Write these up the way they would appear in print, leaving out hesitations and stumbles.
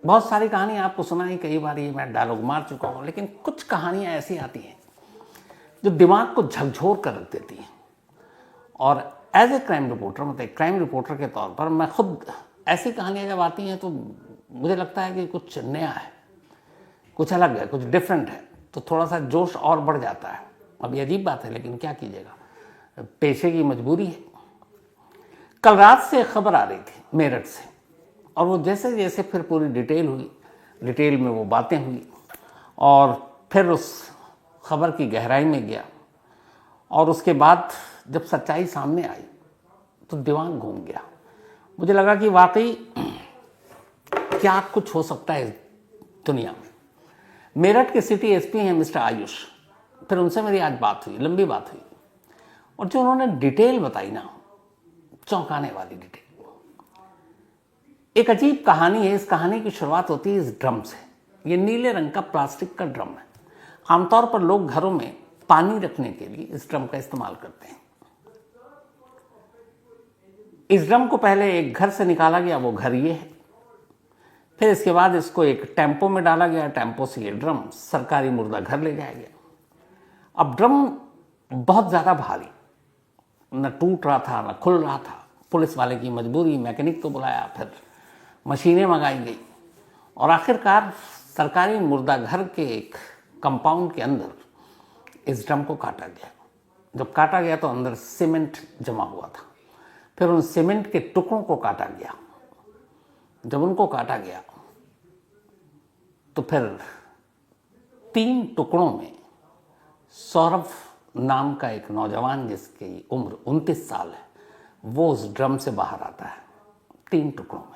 बहुत सारी कहानी आपको सुनाई, कई बार ये मैं डायलॉग मार चुका हूँ, लेकिन कुछ कहानियाँ ऐसी आती हैं जो दिमाग को झकझोर कर रख देती हैं। और एज ए क्राइम रिपोर्टर, मतलब एक क्राइम रिपोर्टर के तौर पर मैं खुद ऐसी कहानियाँ जब आती हैं तो मुझे लगता है कि कुछ नया है, कुछ अलग है, कुछ डिफरेंट है, तो थोड़ा सा जोश और बढ़ जाता है। अब ये अजीब बात है, लेकिन क्या कीजिएगा, पेशे की मजबूरी है। कल रात से खबर आ रही थी मेरठ से, और वो जैसे जैसे फिर पूरी डिटेल हुई, डिटेल में वो बातें हुई, और फिर उस खबर की गहराई में गया, और उसके बाद जब सच्चाई सामने आई तो दिमाग घूम गया। मुझे लगा कि वाकई क्या कुछ हो सकता है इस दुनिया में। मेरठ के सिटी एसपी हैं मिस्टर आयुष, फिर उनसे मेरी आज बात हुई, लंबी बात हुई, और जो उन्होंने डिटेल बताई ना, चौंकाने वाली डिटेल। एक अजीब कहानी है। इस कहानी की शुरुआत होती है इस ड्रम से। ये नीले रंग का प्लास्टिक का ड्रम है। आमतौर पर लोग घरों में पानी रखने के लिए इस ड्रम का इस्तेमाल करते हैं। इस ड्रम को पहले एक घर से निकाला गया, वो घर ये है। फिर इसके बाद इसको एक टेम्पो में डाला गया, टेम्पो से ये ड्रम सरकारी मुर्दा घर ले जाया गया। अब ड्रम बहुत ज़्यादा भारी, न टूट रहा था न खुल रहा था। पुलिस वाले की मजबूरी, मैकेनिक को बुलाया, फिर मशीनें मंगाई गई, और आखिरकार सरकारी मुर्दा घर के एक कंपाउंड के अंदर इस ड्रम को काटा गया। जब काटा गया तो अंदर सीमेंट जमा हुआ था। फिर उन सीमेंट के टुकड़ों को काटा गया। जब उनको काटा गया तो फिर 3 टुकड़ों में सौरभ नाम का एक नौजवान, जिसकी उम्र 29 साल है, वो उस ड्रम से बाहर आता है 3 टुकड़ों में।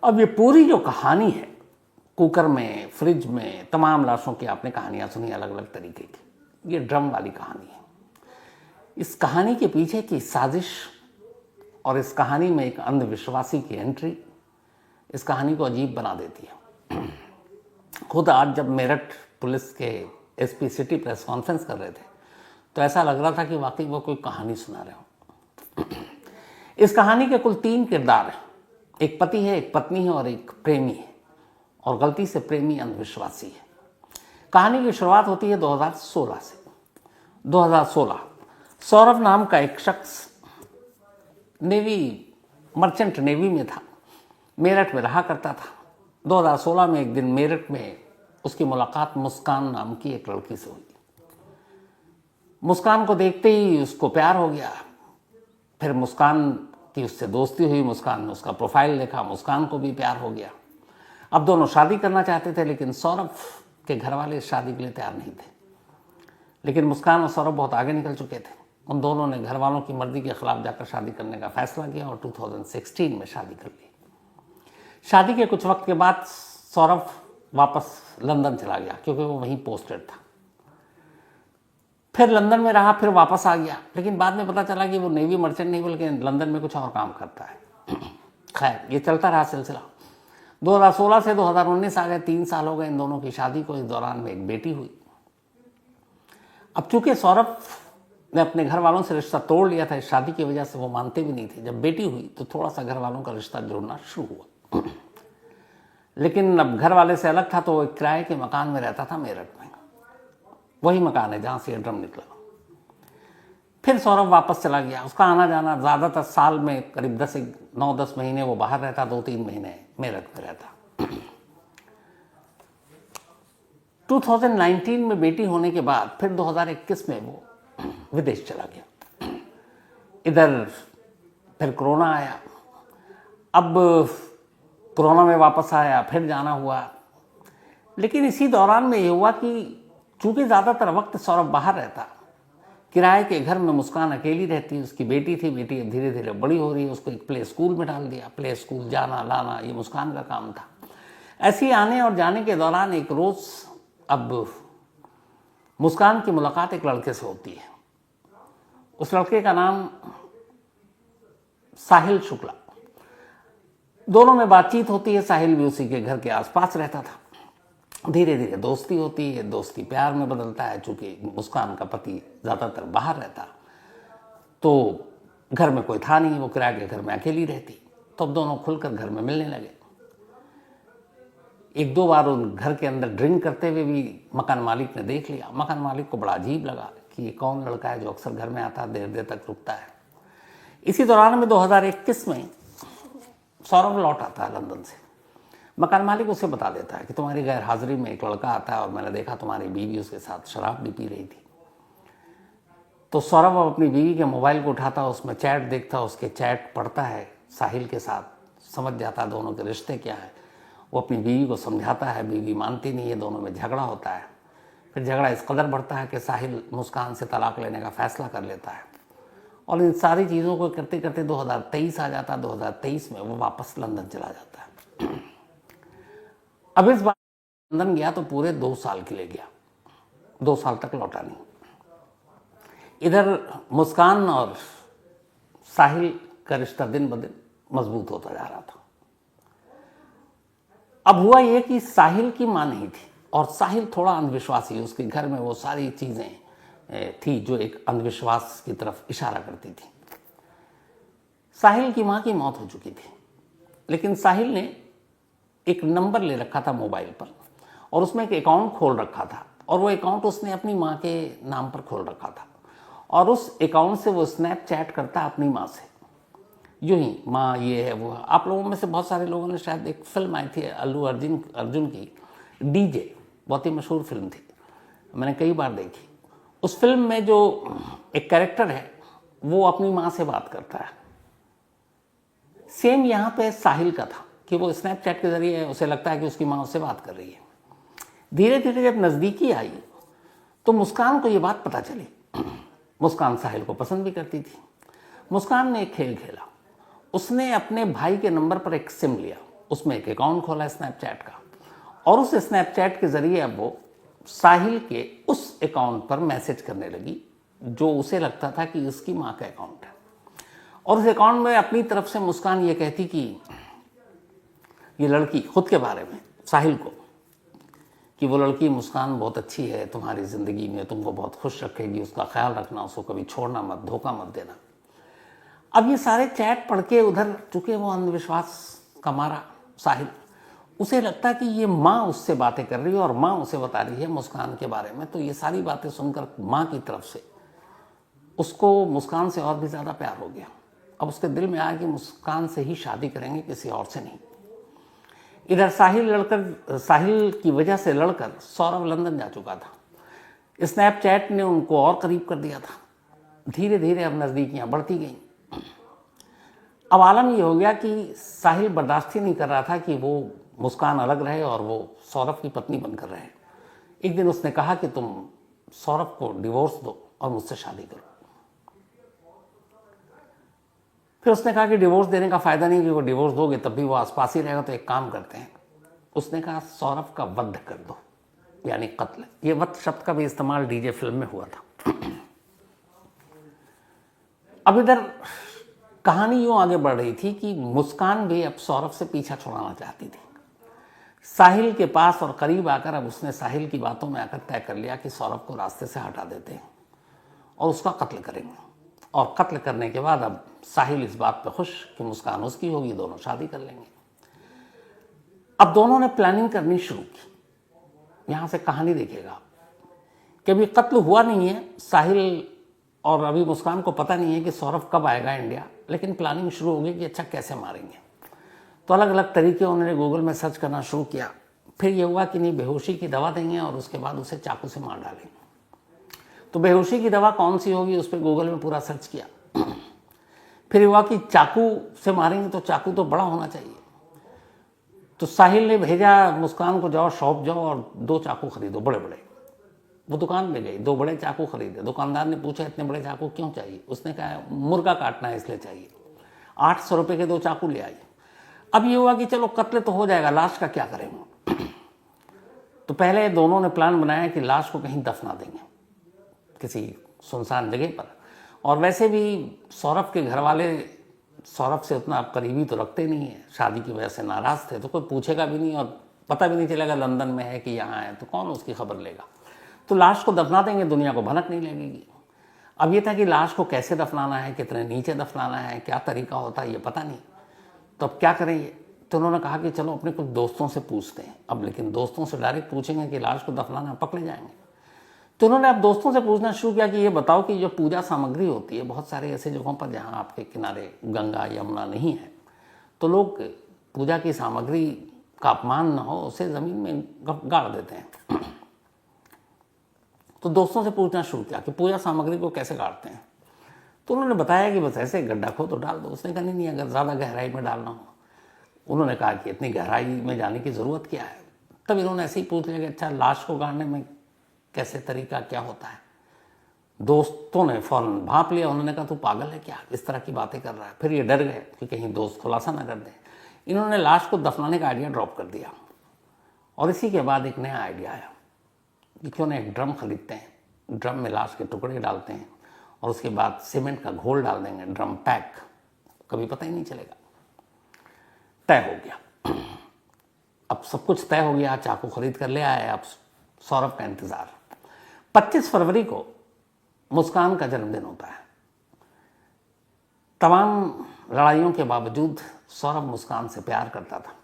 अब ये पूरी जो कहानी है, कुकर में, फ्रिज में, तमाम लाशों की आपने कहानियां सुनी अलग अलग तरीके की। ये ड्रम वाली कहानी है। इस कहानी के पीछे की साजिश और इस कहानी में एक अंधविश्वासी की एंट्री इस कहानी को अजीब बना देती है। खुद आज जब मेरठ पुलिस के एसपी सिटी प्रेस कॉन्फ्रेंस कर रहे थे तो ऐसा लग रहा था कि वाकई वो कोई कहानी सुना रहे हो। इस कहानी के कुल 3 किरदार हैं। एक पति है, एक पत्नी है और एक प्रेमी है, और गलती से प्रेमी अंधविश्वासी है। कहानी की शुरुआत होती है 2016 से। 2016 सौरभ नाम का एक शख्स नेवी, मर्चेंट नेवी में था, मेरठ में रहा करता था। 2016 में एक दिन मेरठ में उसकी मुलाकात मुस्कान नाम की एक लड़की से हुई। मुस्कान को देखते ही उसको प्यार हो गया। फिर मुस्कान की उससे दोस्ती हुई, मुस्कान ने उसका प्रोफाइल देखा, मुस्कान को भी प्यार हो गया। अब दोनों शादी करना चाहते थे, लेकिन सौरभ के घर वाले इस शादी के लिए तैयार नहीं थे। लेकिन मुस्कान और सौरभ बहुत आगे निकल चुके थे। उन दोनों ने घर वालों की मर्जी के खिलाफ जाकर शादी करने का फैसला किया और 2016 में शादी कर ली। शादी के कुछ वक्त के बाद सौरभ वापस लंदन चला गया, क्योंकि वो वहीं पोस्टेड था। फिर लंदन में रहा, फिर वापस आ गया, लेकिन बाद में पता चला कि वो नेवी मर्चेंट नहीं बल्कि लंदन में कुछ और काम करता है। खैर, ये चलता रहा सिलसिला। 2016 से 2019 आ गए, 3 साल हो गए इन दोनों की शादी को। इस दौरान में एक बेटी हुई। अब चूंकि सौरभ ने अपने घर वालों से रिश्ता तोड़ लिया था, इस शादी की वजह से वो मानते भी नहीं थे। जब बेटी हुई तो थोड़ा सा घर वालों का रिश्ता जुड़ना शुरू हुआ। लेकिन अब घर वाले से अलग था, तो वो एक किराए के मकान में रहता था मेरठ में। वही मकान है जहाँ से ड्रम निकला। फिर सौरभ वापस चला गया। उसका आना जाना ज़्यादातर साल में करीब 9-10 महीने वो बाहर रहता, 2-3 महीने मेरठ में रहता। 2019 में बेटी होने के बाद फिर 2021 में वो विदेश चला गया। इधर फिर कोरोना आया। अब कोरोना में वापस आया, फिर जाना हुआ। लेकिन इसी दौरान में ये हुआ कि चूंकि ज़्यादातर वक्त सौरभ बाहर रहता, किराए के घर में मुस्कान अकेली रहती। उसकी बेटी थी, बेटी अब धीरे धीरे बड़ी हो रही है, उसको एक प्ले स्कूल में डाल दिया। प्ले स्कूल जाना लाना ये मुस्कान का काम था। ऐसे ही आने और जाने के दौरान एक रोज़ अब मुस्कान की मुलाकात एक लड़के से होती है। उस लड़के का नाम साहिल शुक्ला। दोनों में बातचीत होती है। साहिल भी उसी के घर के आसपास रहता था। धीरे धीरे दोस्ती होती है, दोस्ती प्यार में बदलता है। चूंकि मुस्कान का पति ज़्यादातर बाहर रहता तो घर में कोई था नहीं, वो किराए के घर में अकेली रहती। तो अब दोनों खुलकर घर में मिलने लगे। एक दो बार उन घर के अंदर ड्रिंक करते हुए भी मकान मालिक ने देख लिया। मकान मालिक को बड़ा अजीब लगा कि ये कौन लड़का है जो अक्सर घर में आता है, देर देर तक रुकता है। इसी दौरान में 2021 में सौरभ लौट आता है लंदन से। मकान मालिक उसे बता देता है कि तुम्हारी गैर हाजिरी में एक लड़का आता है और मैंने देखा तुम्हारी बीवी उसके साथ शराब भी पी रही थी। तो सौरभ अपनी बीवी के मोबाइल को उठाता, उसमें चैट देखता, उसके चैट पढ़ता है साहिल के साथ, समझ जाता है दोनों के रिश्ते क्या है। वो अपनी बीवी को समझाता है, बीवी मानती नहीं है, दोनों में झगड़ा होता है। फिर झगड़ा इस कदर बढ़ता है कि साहिल मुस्कान से तलाक लेने का फैसला कर लेता है। और इन सारी चीज़ों को करते करते 2023 आ जाता है। 2023 में वो वापस लंदन चला जाता है। अब इस बार लंदन गया तो पूरे 2 साल के लिए गया, 2 साल तक लौटा नहीं। इधर मुस्कान और साहिल का रिश्ता दिन ब दिन मजबूत होता जा रहा था। अब हुआ ये कि साहिल की मां नहीं थी और साहिल थोड़ा अंधविश्वासी, उसके घर में वो सारी चीज़ें थी जो एक अंधविश्वास की तरफ इशारा करती थी। साहिल की मां की मौत हो चुकी थी, लेकिन साहिल ने एक नंबर ले रखा था मोबाइल पर और उसमें एक अकाउंट खोल रखा था और वो अकाउंट उसने अपनी मां के नाम पर खोल रखा था और उस अकाउंट से वो स्नैपचैट करता अपनी मां से, यूं ही माँ ये है वो है। आप लोगों में से बहुत सारे लोगों ने शायद एक फिल्म आई थी अल्लू अर्जुन की, डीजे, बहुत ही मशहूर फिल्म थी, मैंने कई बार देखी। उस फिल्म में जो एक कैरेक्टर है वो अपनी माँ से बात करता है। सेम यहाँ पे साहिल का था कि वो स्नैपचैट के जरिए उसे लगता है कि उसकी माँ उससे बात कर रही है। धीरे धीरे जब नज़दीकी आई तो मुस्कान को ये बात पता चली। मुस्कान साहिल को पसंद भी करती थी। मुस्कान ने एक खेल खेला, उसने अपने भाई के नंबर पर एक सिम लिया, उसमें एक अकाउंट खोला स्नैपचैट का और उस स्नैपचैट के जरिए अब वो साहिल के उस अकाउंट पर मैसेज करने लगी जो उसे लगता था कि इसकी माँ का अकाउंट है। और उस अकाउंट में अपनी तरफ से मुस्कान ये कहती कि ये लड़की, खुद के बारे में साहिल को, कि वो लड़की मुस्कान बहुत अच्छी है, तुम्हारी ज़िंदगी में तुमको बहुत खुश रखेगी, उसका ख्याल रखना, उसको कभी छोड़ना मत, धोखा मत देना। अब ये सारे चैट पढ़ के उधर चूंकि वो अंधविश्वास का मारा साहिल, उसे लगता कि ये माँ उससे बातें कर रही है और माँ उसे बता रही है मुस्कान के बारे में। तो ये सारी बातें सुनकर माँ की तरफ से उसको मुस्कान से और भी ज़्यादा प्यार हो गया। अब उसके दिल में आया कि मुस्कान से ही शादी करेंगे, किसी और से नहीं। इधर साहिल की वजह से लड़कर सौरभ लंदन जा चुका था। स्नैपचैट ने उनको और करीब कर दिया था। धीरे धीरे अब नज़दीकियाँ बढ़ती गईं। अब आलम ये हो गया कि साहिल बर्दाश्त ही नहीं कर रहा था कि वो मुस्कान अलग रहे और वो सौरभ की पत्नी बनकर रहे। एक दिन उसने कहा कि तुम सौरभ को डिवोर्स दो और मुझसे शादी करो। फिर उसने कहा कि डिवोर्स देने का फ़ायदा नहीं, क्योंकि डिवोर्स दोगे तब भी वो आसपास ही रहेगा, तो एक काम करते हैं। उसने कहा सौरभ का वध कर दो, यानी कत्ल। ये वध शब्द का भी इस्तेमाल डीजे फिल्म में हुआ था। अब इधर कहानी यूँ आगे बढ़ रही थी कि मुस्कान भी अब सौरभ से पीछा छुड़ाना चाहती थी। साहिल के पास और करीब आकर अब उसने साहिल की बातों में आकर तय कर लिया कि सौरभ को रास्ते से हटा देते हैं और उसका कत्ल करेंगे। और कत्ल करने के बाद अब साहिल इस बात पे खुश कि मुस्कान उसकी होगी, दोनों शादी कर लेंगे। अब दोनों ने प्लानिंग करनी शुरू की। यहाँ से कहानी देखिएगा कि अभी कत्ल हुआ नहीं है, साहिल और अभी मुस्कान को पता नहीं है कि सौरभ कब आएगा इंडिया, लेकिन प्लानिंग शुरू होगी कि अच्छा कैसे मारेंगे। तो अलग अलग तरीके उन्होंने गूगल में सर्च करना शुरू किया। फिर ये हुआ कि नहीं, बेहोशी की दवा देंगे और उसके बाद उसे चाकू से मार डालेंगे। तो बेहोशी की दवा कौन सी होगी, उस पर गूगल में पूरा सर्च किया। फिर हुआ कि चाकू से मारेंगे तो चाकू तो बड़ा होना चाहिए। तो साहिल ने भेजा मुस्कान को, जाओ शॉप जाओ और 2 चाकू खरीदो बड़े बड़े। वो दुकान में गई, 2 बड़े चाकू खरीदे। दुकानदार ने पूछा इतने बड़े चाकू क्यों चाहिए? उसने कहा मुर्गा काटना है इसलिए चाहिए। 800 रुपये के 2 चाकू ले आई। अब ये हुआ कि चलो कत्ल तो हो जाएगा, लाश का क्या करेंगे? तो पहले दोनों ने प्लान बनाया कि लाश को कहीं दफना देंगे किसी सुनसान जगह पर। और वैसे भी सौरभ के घर वाले सौरभ से उतना करीबी तो रखते नहीं है, शादी की वजह से नाराज़ थे, तो कोई पूछेगा भी नहीं और पता भी नहीं चलेगा लंदन में है कि यहाँ है, तो कौन उसकी खबर लेगा। तो लाश को दफना देंगे, दुनिया को भनक नहीं लगेगी। अब ये था कि लाश को कैसे दफनाना है, कितने नीचे दफनाना है, क्या तरीका होता है, ये पता नहीं। तो अब क्या करें ये? तो उन्होंने कहा कि चलो अपने कुछ दोस्तों से पूछते हैं। अब लेकिन दोस्तों से डायरेक्ट पूछेंगे कि लाश को दफनाना, पकड़े जाएंगे। तो उन्होंने अब दोस्तों से पूछना शुरू किया कि ये बताओ कि जो पूजा सामग्री होती है, बहुत सारे ऐसे जगहों पर जहाँ आपके किनारे गंगा यमुना नहीं है, तो लोग पूजा की सामग्री का अपमान न हो उसे ज़मीन में गाड़ देते हैं। तो दोस्तों से पूछना शुरू किया कि पूजा सामग्री को कैसे गाड़ते हैं। तो उन्होंने बताया कि बस ऐसे गड्ढा खो तो डाल दो। उसने कहा नहीं, अगर ज़्यादा गहराई में डालना हो। उन्होंने कहा कि इतनी गहराई में जाने की ज़रूरत क्या है। तब इन्होंने ऐसे ही पूछ लिया कि अच्छा, लाश को गाड़ने में कैसे तरीका क्या होता है। दोस्तों ने फ़ौरन भांप लिया। उन्होंने कहा तू पागल है क्या, इस तरह की बातें कर रहा है। फिर ये डर गए कि कहीं दोस्त खुलासा ना कर दें। इन्होंने लाश को दफनाने का आइडिया ड्रॉप कर दिया। और इसी के बाद एक नया आइडिया आया कि क्यों ना एक ड्रम खरीदते हैं, ड्रम में लाश के टुकड़े डालते हैं और उसके बाद सीमेंट का घोल डाल देंगे, ड्रम पैक, कभी पता ही नहीं चलेगा। तय हो गया। अब सब कुछ तय हो गया, चाकू खरीद कर ले आए। अब सौरभ का इंतजार। 25 फरवरी को मुस्कान का जन्मदिन होता है। तमाम लड़ाइयों के बावजूद सौरभ मुस्कान से प्यार करता था।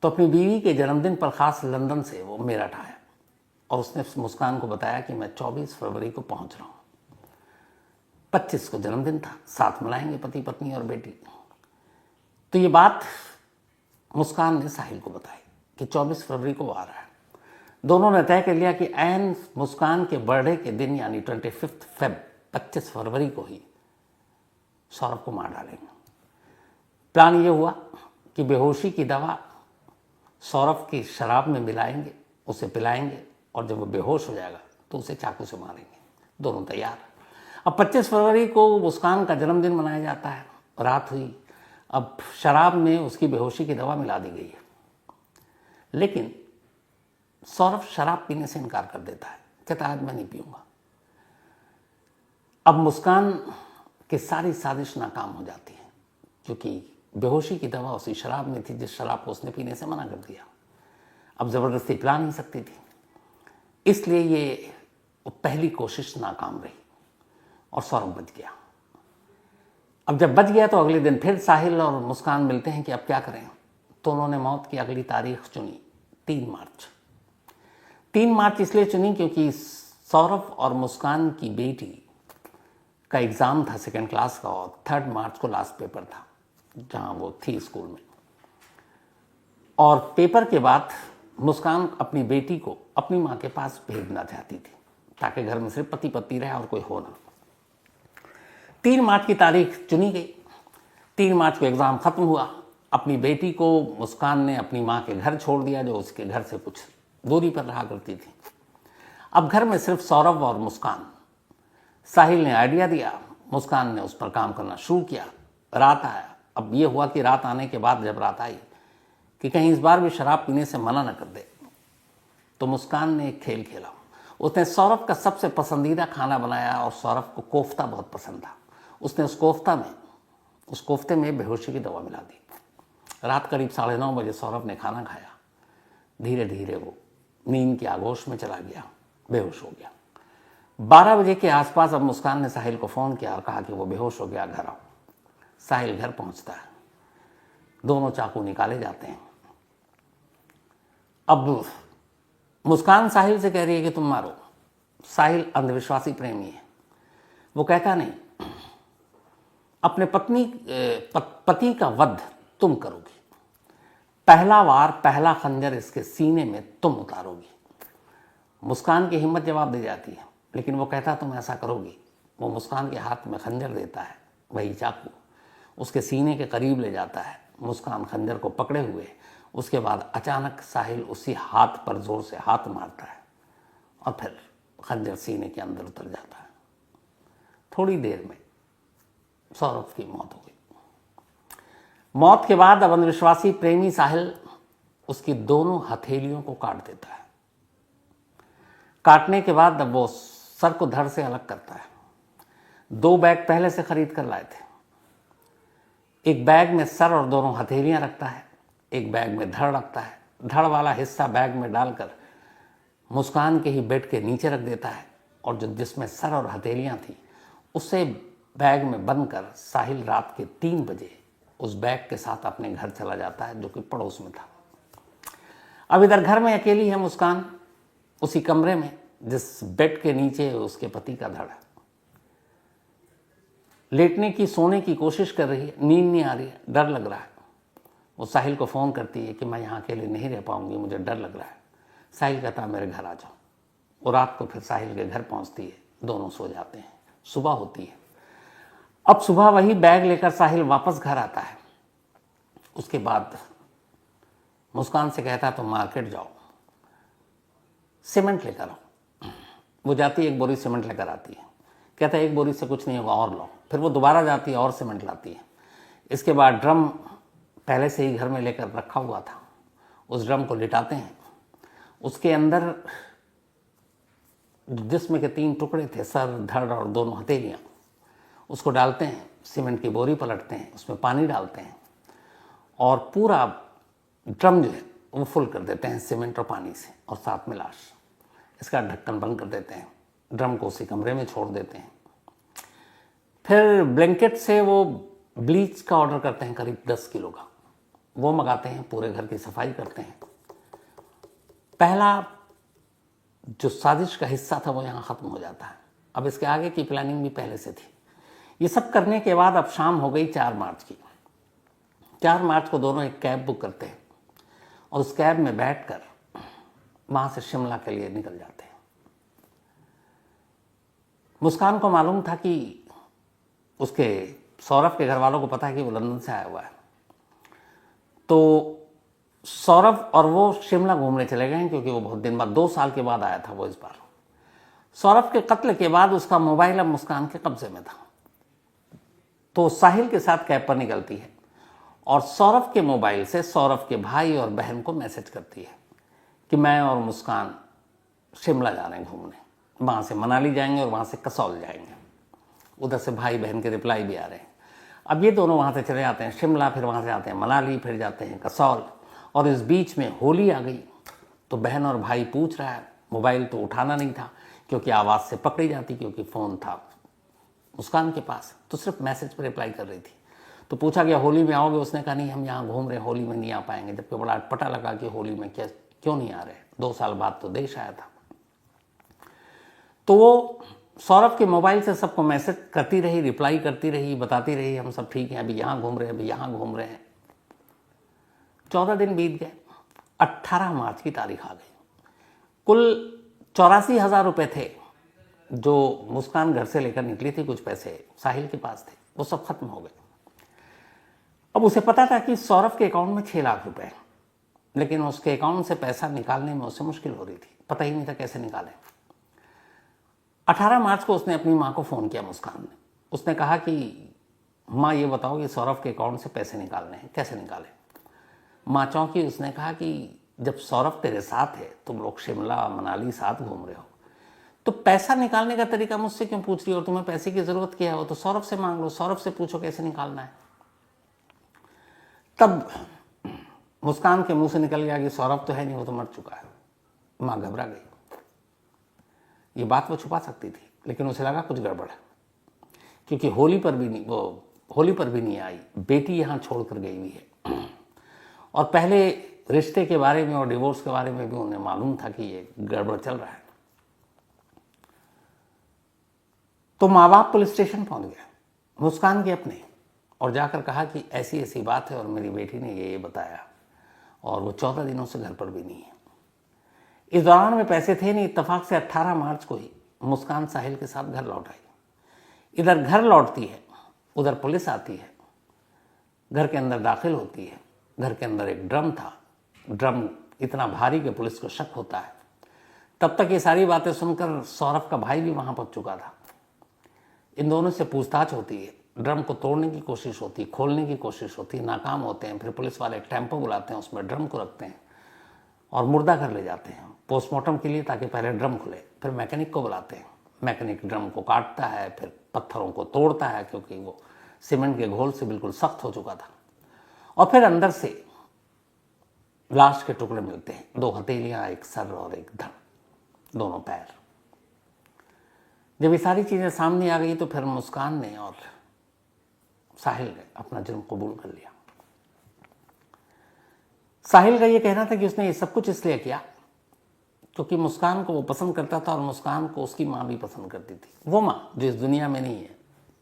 तो अपनी बीवी के जन्मदिन पर खास लंदन से वो मेरठ आया और उसने मुस्कान को बताया कि मैं 24 फरवरी को पहुंच रहा हूं। 25 को जन्मदिन था, साथ मनाएंगे पति पत्नी और बेटी। तो ये बात मुस्कान ने साहिल को बताई कि 24 फरवरी को वो आ रहा है। दोनों ने तय कर लिया कि ऐन मुस्कान के बर्थडे के दिन यानी 25 फेब 25 फरवरी को ही सौरभ को मार डालेंगे। प्लान ये हुआ कि बेहोशी की दवा सौरभ की शराब में मिलाएंगे, उसे पिलाएंगे और जब वो बेहोश हो जाएगा तो उसे चाकू से मारेंगे। दोनों तैयार। अब 25 फरवरी को मुस्कान का जन्मदिन मनाया जाता है। रात हुई। अब शराब में उसकी बेहोशी की दवा मिला दी गई है, लेकिन सौरभ शराब पीने से इनकार कर देता है, कहता आज मैं नहीं पीऊंगा। अब मुस्कान की सारी साजिश नाकाम हो जाती है, क्योंकि बेहोशी की दवा उसी शराब में थी जिस शराब को उसने पीने से मना कर दिया। अब ज़बरदस्ती पिला नहीं सकती थी, इसलिए ये पहली कोशिश नाकाम रही और सौरभ बच गया। अब जब बच गया तो अगले दिन फिर साहिल और मुस्कान मिलते हैं कि अब क्या करें। तो उन्होंने मौत की अगली तारीख चुनी, 3 मार्च। 3 मार्च इसलिए चुनी क्योंकि सौरभ और मुस्कान की बेटी का एग्ज़ाम था 2nd क्लास का और 3 मार्च को लास्ट पेपर था जहाँ वो थी स्कूल में। और पेपर के बाद मुस्कान अपनी बेटी को अपनी माँ के पास भेजना चाहती थी ताकि घर में सिर्फ पति पत्नी रहे और कोई हो ना। 3 मार्च की तारीख चुनी गई। 3 मार्च को एग्ज़ाम ख़त्म हुआ। अपनी बेटी को मुस्कान ने अपनी माँ के घर छोड़ दिया जो उसके घर से कुछ दूरी पर रहा करती थी। अब घर में सिर्फ सौरभ और मुस्कान। साहिल ने आइडिया दिया, मुस्कान ने उस पर काम करना शुरू किया। रात आया। अब ये हुआ कि रात आने के बाद जब रात आई कि कहीं इस बार भी शराब पीने से मना न कर दे, तो मुस्कान ने एक खेल खेला। उसने सौरभ का सबसे पसंदीदा खाना बनाया और सौरभ को कोफ्ता बहुत पसंद था। उसने उस कोफ्ते में बेहोशी की दवा मिला दी। रात करीब 9:30 बजे सौरभ ने खाना खाया। धीरे धीरे वो नींद की आगोश में चला गया, बेहोश हो गया। 12 बजे के आसपास अब मुस्कान ने साहिल को फ़ोन किया और कहा कि वो बेहोश हो गया, घर आओ। साहिल घर पहुंचता है। दोनों चाकू निकाले जाते हैं। अब मुस्कान साहिल से कह रही है कि तुम मारो। साहिल अंधविश्वासी प्रेमी है, वो कहता नहीं, अपने पति का वध तुम करोगी। पहला वार, पहला खंजर इसके सीने में तुम उतारोगी। मुस्कान की हिम्मत जवाब दे जाती है, लेकिन वो कहता तुम ऐसा करोगी। वो मुस्कान के हाथ में खंजर देता है, वही चाकू उसके सीने के करीब ले जाता है। मुस्कान खंजर को पकड़े हुए, उसके बाद अचानक साहिल उसी हाथ पर जोर से हाथ मारता है और फिर खंजर सीने के अंदर उतर जाता है। थोड़ी देर में सौरभ की मौत हो गई। मौत के बाद अब अंधविश्वासी प्रेमी साहिल उसकी दोनों हथेलियों को काट देता है। काटने के बाद अब वो सर को धड़ से अलग करता है। 2 बैग पहले से खरीद कर लाए थे। एक बैग में सर और दोनों हथेलियां रखता है, एक बैग में धड़ रखता है। धड़ वाला हिस्सा बैग में डालकर मुस्कान के ही बेड के नीचे रख देता है और जो जिसमें सर और हथेलियां थी उसे बैग में बंद कर साहिल रात के 3 बजे उस बैग के साथ अपने घर चला जाता है जो कि पड़ोस में था। अब इधर घर में अकेली है मुस्कान, उसी कमरे में जिस बेड के नीचे उसके पति का धड़ है। लेटने की, सोने की कोशिश कर रही है, नींद नहीं आ रही है, डर लग रहा है। वो साहिल को फ़ोन करती है कि मैं यहाँ अकेले नहीं रह पाऊंगी, मुझे डर लग रहा है। साहिल कहता है मेरे घर आ जाओ। वो रात को फिर साहिल के घर पहुँचती है, दोनों सो जाते हैं। सुबह होती है। अब सुबह वही बैग लेकर साहिल वापस घर आता है। उसके बाद मुस्कान से कहता है तुम मार्केट जाओ, सीमेंट लेकर आओ। वो जाती है, एक बोरी सीमेंट लेकर आती है। कहता है एक बोरी से कुछ नहीं होगा, और लो। फिर वो दोबारा जाती है और सीमेंट लाती है। इसके बाद ड्रम पहले से ही घर में लेकर रखा हुआ था, उस ड्रम को लिटाते हैं। उसके अंदर जिस्म के 3 टुकड़े थे, सर, धड़ और दोनों हथेलियाँ, उसको डालते हैं। सीमेंट की बोरी पलटते हैं, उसमें पानी डालते हैं और पूरा ड्रम जो है वो फुल कर देते हैं सीमेंट और पानी से, और साथ में लाश। इसका ढक्कन बंद कर देते हैं, ड्रम को उसी कमरे में छोड़ देते हैं। फिर ब्लैंकेट से वो ब्लीच का ऑर्डर करते हैं, करीब 10 किलो का। वो मंगाते हैं, पूरे घर की सफाई करते हैं। पहला जो साजिश का हिस्सा था वो यहाँ ख़त्म हो जाता है। अब इसके आगे की प्लानिंग भी पहले से थी। ये सब करने के बाद अब शाम हो गई 4 मार्च की। 4 मार्च को दोनों एक कैब बुक करते हैं और उस कैब में बैठकर वहाँ से शिमला के लिए निकल जाते हैं। मुस्कान को मालूम था कि उसके सौरभ के घर वालों को पता है कि वो लंदन से आया हुआ है, तो सौरभ और वो शिमला घूमने चले गए हैं, क्योंकि वो बहुत दिन बाद, 2 साल के बाद आया था वो इस बार। सौरभ के कत्ल के बाद उसका मोबाइल अब मुस्कान के कब्जे में था, तो साहिल के साथ कैब पर निकलती है और सौरभ के मोबाइल से सौरभ के भाई और बहन को मैसेज करती है कि मैं और मुस्कान शिमला जा रहे हैं घूमने, वहाँ से मनाली जाएंगे और वहाँ से कसौल जाएंगे। उधर से भाई बहन के रिप्लाई भी आ रहे हैं। अब ये दोनों वहाँ से चले जाते हैं शिमला, फिर वहाँ से आते हैं मनाली, फिर जाते हैं कसौल, और इस बीच में होली आ गई। तो बहन और भाई पूछ रहा है, मोबाइल तो उठाना नहीं था क्योंकि आवाज़ से पकड़ी जाती, क्योंकि फ़ोन था मुस्कान के पास, तो सिर्फ मैसेज पर रिप्लाई कर रही थी। तो पूछा गया होली में आओगे? उसने कहा नहीं, हम यहाँ घूम रहे, होली में नहीं आ पाएंगे। जबकि बड़ा अटपटा लगा कि होली में क्यों नहीं आ रहे, 2 साल बाद तो देश आया था। तो वो सौरभ के मोबाइल से सबको मैसेज करती रही, रिप्लाई करती रही, बताती रही हम सब ठीक हैं, अभी यहाँ घूम रहे हैं, अभी यहाँ घूम रहे हैं। 14 दिन बीत गए, 18 मार्च की तारीख आ गई। कुल 84,000 रुपये थे जो मुस्कान घर से लेकर निकली थी, कुछ पैसे साहिल के पास थे, वो सब खत्म हो गए। अब उसे पता था कि सौरभ के अकाउंट में 6 लाख रुपए, लेकिन उसके अकाउंट से पैसा निकालने में उसे मुश्किल हो रही थी, पता ही नहीं था कैसे निकालें। 18 मार्च को उसने अपनी माँ को फ़ोन किया मुस्कान ने। उसने कहा कि माँ ये बताओ कि सौरभ के अकाउंट से पैसे निकालने हैं, कैसे निकालें? माँ चौंकी। उसने कहा कि जब सौरभ तेरे साथ है, तुम लोग शिमला मनाली साथ घूम रहे हो, तो पैसा निकालने का तरीका मुझसे क्यों पूछ रही हो? तुम्हें पैसे की ज़रूरत क्या हो तो सौरभ से मांग लो, सौरभ से पूछो कैसे निकालना है। तब मुस्कान के मुंह से निकल गया कि सौरभ तो है नहीं, वो तो मर चुका है। माँ घबरा गई। ये बात वो छुपा सकती थी, लेकिन उसे लगा कुछ गड़बड़ है, क्योंकि होली पर भी नहीं आई, बेटी यहाँ छोड़ कर गई हुई है। और पहले रिश्ते के बारे में और डिवोर्स के बारे में भी उन्हें मालूम था कि ये गड़बड़ चल रहा है। तो माँ बाप पुलिस स्टेशन पहुंच गया, मुस्कान के अपने, और जाकर कहा कि ऐसी ऐसी बात है और मेरी बेटी ने ये बताया, और वो 14 दिनों से घर पर भी नहीं है। इस दौरान में पैसे थे नहीं। इत्तेफाक से 18 मार्च को ही मुस्कान साहिल के साथ घर लौट आई। इधर घर लौटती है, उधर पुलिस आती है, घर के अंदर दाखिल होती है। घर के अंदर एक ड्रम था, ड्रम इतना भारी कि पुलिस को शक होता है। तब तक ये सारी बातें सुनकर सौरभ का भाई भी वहाँ पहुँच चुका था। इन दोनों से पूछताछ होती है, ड्रम को तोड़ने की कोशिश होती, खोलने की कोशिश होती, नाकाम होते हैं। फिर पुलिस वाले एक टेम्पो बुलाते हैं, उसमें ड्रम को रखते हैं और मुर्दा घर ले जाते हैं पोस्टमार्टम के लिए, ताकि पहले ड्रम खुले। फिर मैकेनिक को बुलाते हैं, मैकेनिक ड्रम को काटता है, फिर पत्थरों को तोड़ता है, क्योंकि वो सीमेंट के घोल से बिल्कुल सख्त हो चुका था। और फिर अंदर से लाश के टुकड़े मिलते हैं, 2 हथेलियाँ, एक सर और एक धड़, दोनों पैर। जब ये सारी चीज़ें सामने आ गई तो फिर मुस्कान ने और साहिल ने अपना जुर्म कबूल कर लिया। साहिल का ये कहना था कि उसने ये सब कुछ इसलिए किया क्योंकि मुस्कान को वो पसंद करता था और मुस्कान को उसकी माँ भी पसंद करती थी। वो माँ जो इस दुनिया में नहीं है,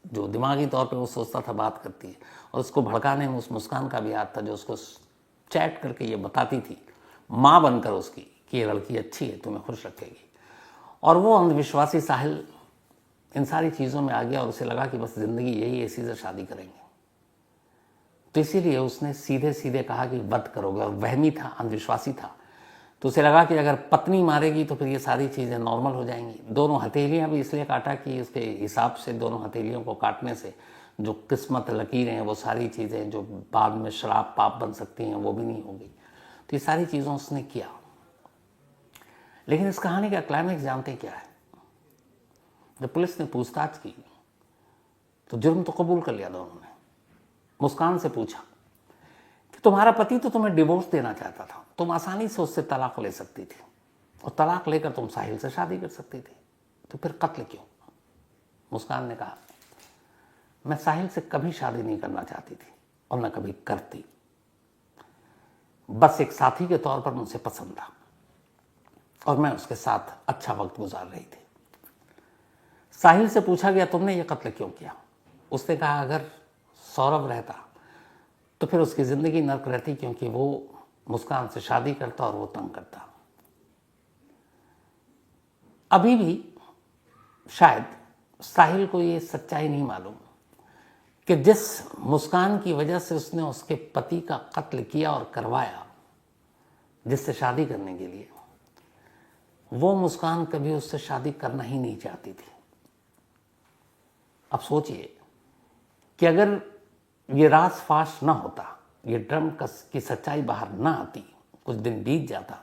जो दिमागी तौर पे वो सोचता था बात करती है, और उसको भड़काने में उस मुस्कान का भी हाथ था जो उसको चैट करके ये बताती थी माँ बनकर उसकी कि ये लड़की अच्छी है, तुम्हें खुश रखेगी। और वो अंधविश्वासी साहिल इन सारी चीज़ों में आ गया और उसे लगा कि बस ज़िंदगी यही है, इसी से शादी करेंगे। तो इसीलिए उसने सीधे सीधे कहा कि वध करोगे, और वहमी था, अंधविश्वासी था। तो उसे लगा कि अगर पत्नी मारेगी तो फिर ये सारी चीज़ें नॉर्मल हो जाएंगी। दोनों हथेलियाँ भी इसलिए काटा कि उसके हिसाब से दोनों हथेलियों को काटने से जो किस्मत लकीरें हैं, वो सारी चीज़ें जो बाद में शराब पाप बन सकती हैं, वो भी नहीं होगी। तो ये सारी चीज़ों उसने किया। लेकिन इस कहानी का क्लाइमेक्स जानते क्या है? जब पुलिस ने पूछताछ की तो जुर्म तो कबूल कर लिया दोनों ने। मुस्कान से पूछा कि तुम्हारा पति तो तुम्हें डिवोर्स देना चाहता था, तुम आसानी से उससे तलाक ले सकती थी, और तलाक लेकर तुम साहिल से शादी कर सकती थी, तो फिर कत्ल क्यों? मुस्कान ने कहा, मैं साहिल से कभी शादी नहीं करना चाहती थी और न कभी करती। बस एक साथी के तौर पर मुझसे पसंद था और मैं उसके साथ अच्छा वक्त गुजार रही थी। साहिल से पूछा गया, तुमने ये कत्ल क्यों किया? उसने कहा, अगर सौरभ रहता तो फिर उसकी ज़िंदगी नर्क रहती, क्योंकि वो मुस्कान से शादी करता और वो तंग करता। अभी भी शायद साहिल को ये सच्चाई नहीं मालूम कि जिस मुस्कान की वजह से उसने उसके पति का कत्ल किया और करवाया, जिससे शादी करने के लिए, वो मुस्कान कभी उससे शादी करना ही नहीं चाहती थी। अब सोचिए कि अगर ये राज फाश ना होता, ये ड्रम की सच्चाई बाहर ना आती, कुछ दिन बीत जाता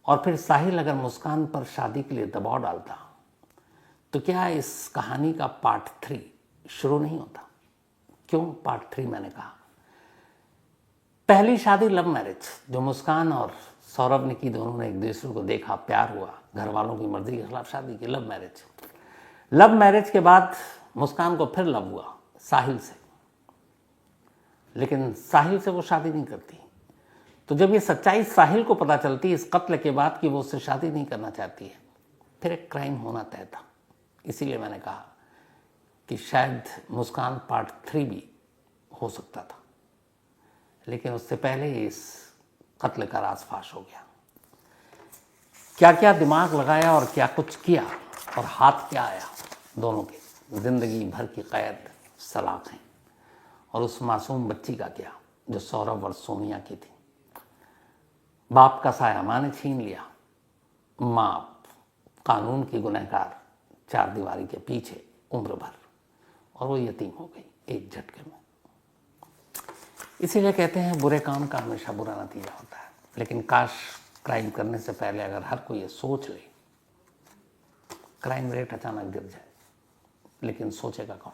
और फिर साहिल अगर मुस्कान पर शादी के लिए दबाव डालता, तो क्या इस कहानी का पार्ट 3 शुरू नहीं होता? क्यों पार्ट 3 मैंने कहा? पहली शादी लव मैरिज जो मुस्कान और सौरभ ने की, दोनों ने एक दूसरे को देखा, प्यार हुआ, घर वालों की मर्जी के खिलाफ शादी की, लव मैरिज। लव मैरिज के बाद मुस्कान को फिर लव हुआ साहिल से, लेकिन साहिल से वो शादी नहीं करती। तो जब ये सच्चाई साहिल को पता चलती इस कत्ल के बाद कि वो उससे शादी नहीं करना चाहती है, फिर एक क्राइम होना तय था। इसीलिए मैंने कहा कि शायद मुस्कान पार्ट 3 भी हो सकता था, लेकिन उससे पहले ही इस कत्ल का राज फाश हो गया। क्या क्या दिमाग लगाया और क्या कुछ किया और हाथ क्या आया दोनों के, जिंदगी भर की कैद, सलाखें। और उस मासूम बच्ची का क्या जो सौरभ और सोनिया की थी। बाप का साया माँ ने छीन लिया, माँ कानून की गुनहगार, 4 दीवारी के पीछे उम्र भर, और वो यतीम हो गई एक झटके में। इसीलिए कहते हैं बुरे काम का हमेशा बुरा नतीजा होता है। लेकिन काश क्राइम करने से पहले अगर हर कोई ये सोच ले, क्राइम रेट अचानक गिर जाए। लेकिन सोचेगा कौन?